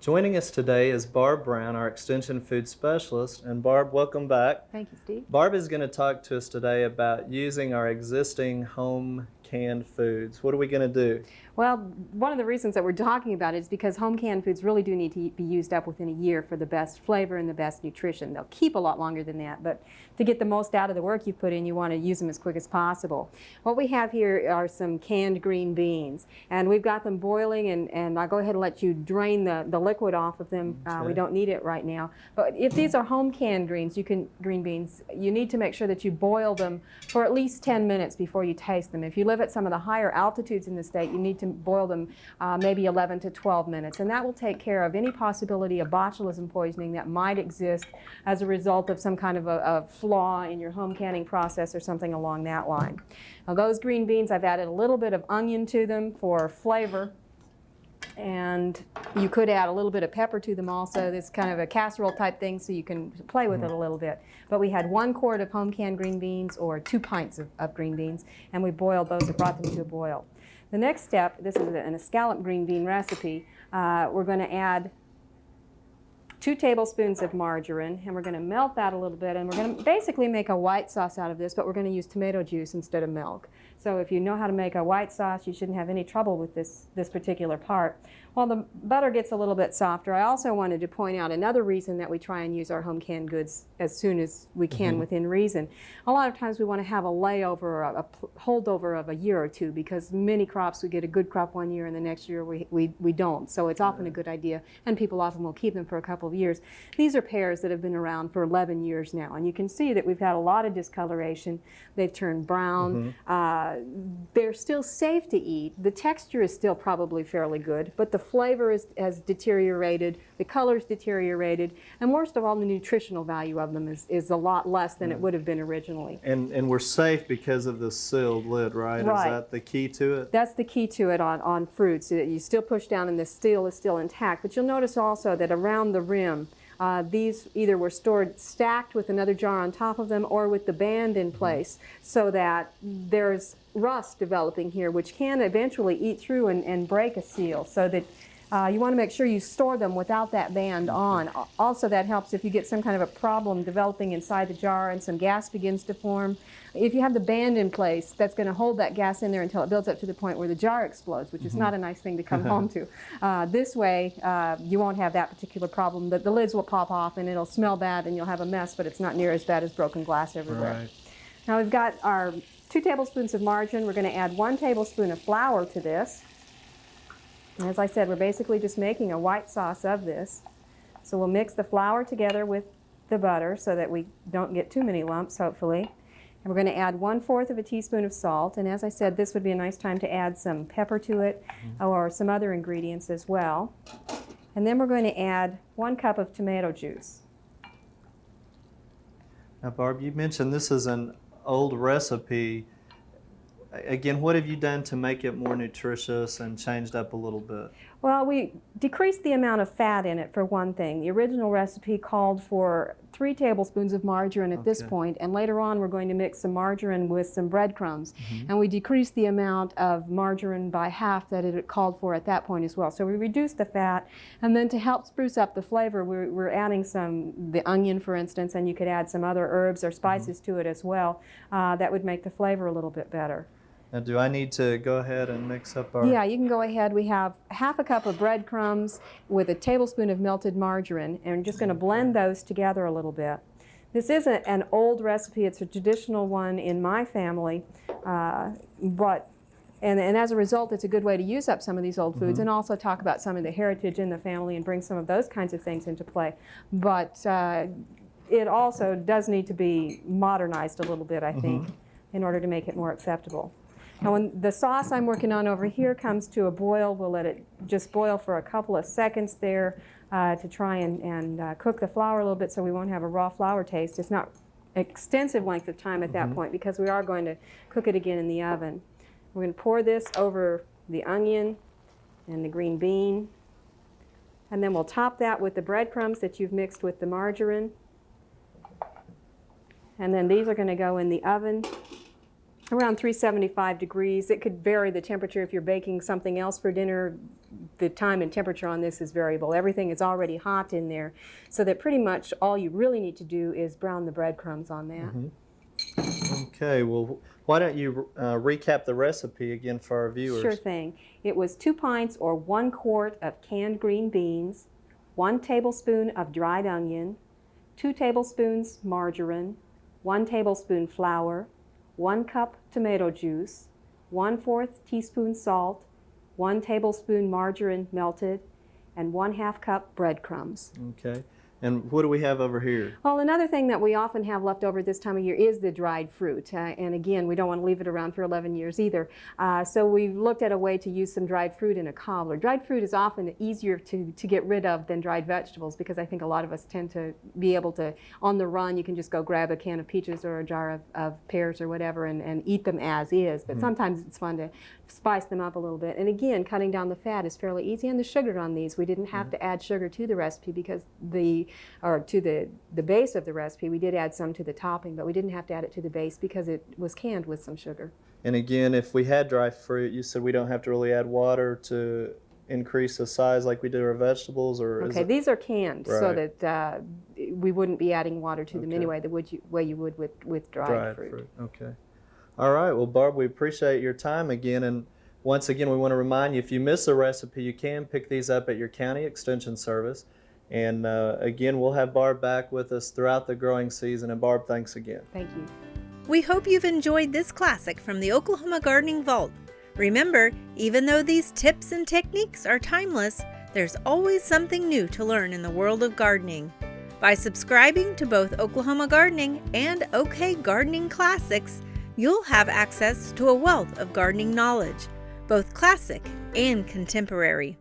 Joining us today is Barb Brown, our Extension Food Specialist. And Barb, welcome back. Thank you, Steve. Barb is going to talk to us today about using our existing home canned foods. What are we going to do? Well, one of the reasons that we're talking about it is because home canned foods really do need to be used up within a year for the best flavor and the best nutrition. They'll keep a lot longer than that, but to get the most out of the work you've put in, you want to use them as quick as possible. What we have here are some canned green beans, and we've got them boiling, and I'll go ahead and let you drain the liquid off of them. Okay. We don't need it right now. But if these are home canned green beans, you need to make sure that you boil them for at least 10 minutes before you taste them. If you live at some of the higher altitudes in the state, you need to boil them maybe 11 to 12 minutes, and that will take care of any possibility of botulism poisoning that might exist as a result of some kind of a flaw in your home canning process or something along that line. Now, those green beans, I've added a little bit of onion to them for flavor, and you could add a little bit of pepper to them also. This kind of a casserole type thing, so you can play with it a little bit. But we had 1 quart of home canned green beans, or 2 pints of green beans, and we boiled those and brought them to a boil. The next step, this is an escalloped green bean recipe. We're going to add 2 tablespoons of margarine, and we're going to melt that a little bit, and we're going to basically make a white sauce out of this, but we're going to use tomato juice instead of milk. So if you know how to make a white sauce, you shouldn't have any trouble with this particular part. While the butter gets a little bit softer, I also wanted to point out another reason that we try and use our home canned goods as soon as we can within reason. A lot of times we want to have a layover or a holdover of a year or two, because many crops, we get a good crop one year and the next year we don't. So it's often a good idea, and people often will keep them for a couple of years. These are pears that have been around for 11 years now, and you can see that we've had a lot of discoloration. They've turned brown. They're still safe to eat. The texture is still probably fairly good, but the flavor has deteriorated, the color's deteriorated, and worst of all, the nutritional value of them is a lot less than it would have been originally. And we're safe because of the sealed lid, right? Right. Is that the key to it? That's the key to it on fruits. So that you still push down and the steel is still intact. But you'll notice also that around the rim, these either were stored stacked with another jar on top of them or with the band in place, so that there's rust developing here, which can eventually eat through and break a seal. So that you want to make sure you store them without that band on. Also, that helps if you get some kind of a problem developing inside the jar and some gas begins to form. If you have the band in place, that's going to hold that gas in there until it builds up to the point where the jar explodes, which is not a nice thing to come home to. This way, you won't have that particular problem. The lids will pop off and it'll smell bad and you'll have a mess, but it's not near as bad as broken glass everywhere. Right. Now we've got our 2 tablespoons of margarine. We're going to add 1 tablespoon of flour to this. And as I said, we're basically just making a white sauce of this. So we'll mix the flour together with the butter so that we don't get too many lumps, hopefully. And we're going to add 1/4 of a teaspoon of salt. And as I said, this would be a nice time to add some pepper to it or some other ingredients as well. And then we're going to add 1 cup of tomato juice. Now, Barb, you mentioned this is an old recipe. Again, what have you done to make it more nutritious and changed up a little bit? Well, we decreased the amount of fat in it, for one thing. The original recipe called for 3 tablespoons of margarine at this point, and later on we're going to mix some margarine with some breadcrumbs. And we decreased the amount of margarine by half that it called for at that point as well. So we reduced the fat, and then to help spruce up the flavor, we're adding the onion, for instance, and you could add some other herbs or spices to it as well. That would make the flavor a little bit better. Now, do I need to go ahead and mix up our... Yeah, you can go ahead. We have 1/2 cup of breadcrumbs with a tablespoon of melted margarine, and we're just going to blend those together a little bit. This isn't an old recipe. It's a traditional one in my family, and as a result, it's a good way to use up some of these old foods and also talk about some of the heritage in the family and bring some of those kinds of things into play. But it also does need to be modernized a little bit, I think, in order to make it more acceptable. Now, when the sauce I'm working on over here comes to a boil, we'll let it just boil for a couple of seconds there to try and cook the flour a little bit so we won't have a raw flour taste. It's not extensive length of time at that point because we are going to cook it again in the oven. We're going to pour this over the onion and the green bean, and then we'll top that with the breadcrumbs that you've mixed with the margarine. And then these are going to go in the oven around 375 degrees. It could vary the temperature if you're baking something else for dinner. the time and temperature on this is variable. Everything is already hot in there, so that pretty much all you really need to do is brown the breadcrumbs on that. Okay, well, why don't you recap the recipe again for our viewers? Sure thing. It was 2 pints or 1 quart of canned green beans, 1 tablespoon of dried onion, 2 tablespoons margarine, 1 tablespoon flour, 1 cup tomato juice, 1/4 teaspoon salt, 1 tablespoon margarine melted, and 1/2 cup breadcrumbs. Okay. And what do we have over here? Well, another thing that we often have left over this time of year is the dried fruit. And again, we don't want to leave it around for 11 years either. So we've looked at a way to use some dried fruit in a cobbler. Dried fruit is often easier to get rid of than dried vegetables, because I think a lot of us tend to be able to, on the run, you can just go grab a can of peaches or a jar of pears or whatever and eat them as is. But sometimes it's fun to spice them up a little bit. And again, cutting down the fat is fairly easy. And the sugar on these, we didn't have to add sugar to the recipe because to the base of the recipe. We did add some to the topping, but we didn't have to add it to the base because it was canned with some sugar. And again, if we had dry fruit, you said we don't have to really add water to increase the size like we do our vegetables, or okay, these are canned, right, so that we wouldn't be adding water to them anyway, the way you would with dried fruit. Okay. All right. Well, Barb, we appreciate your time again. And once again, we want to remind you, if you miss a recipe, you can pick these up at your county extension service. And again, we'll have Barb back with us throughout the growing season. And Barb, thanks again. Thank you. We hope you've enjoyed this classic from the Oklahoma Gardening Vault. Remember, even though these tips and techniques are timeless, there's always something new to learn in the world of gardening. By subscribing to both Oklahoma Gardening and OK Gardening Classics, you'll have access to a wealth of gardening knowledge, both classic and contemporary.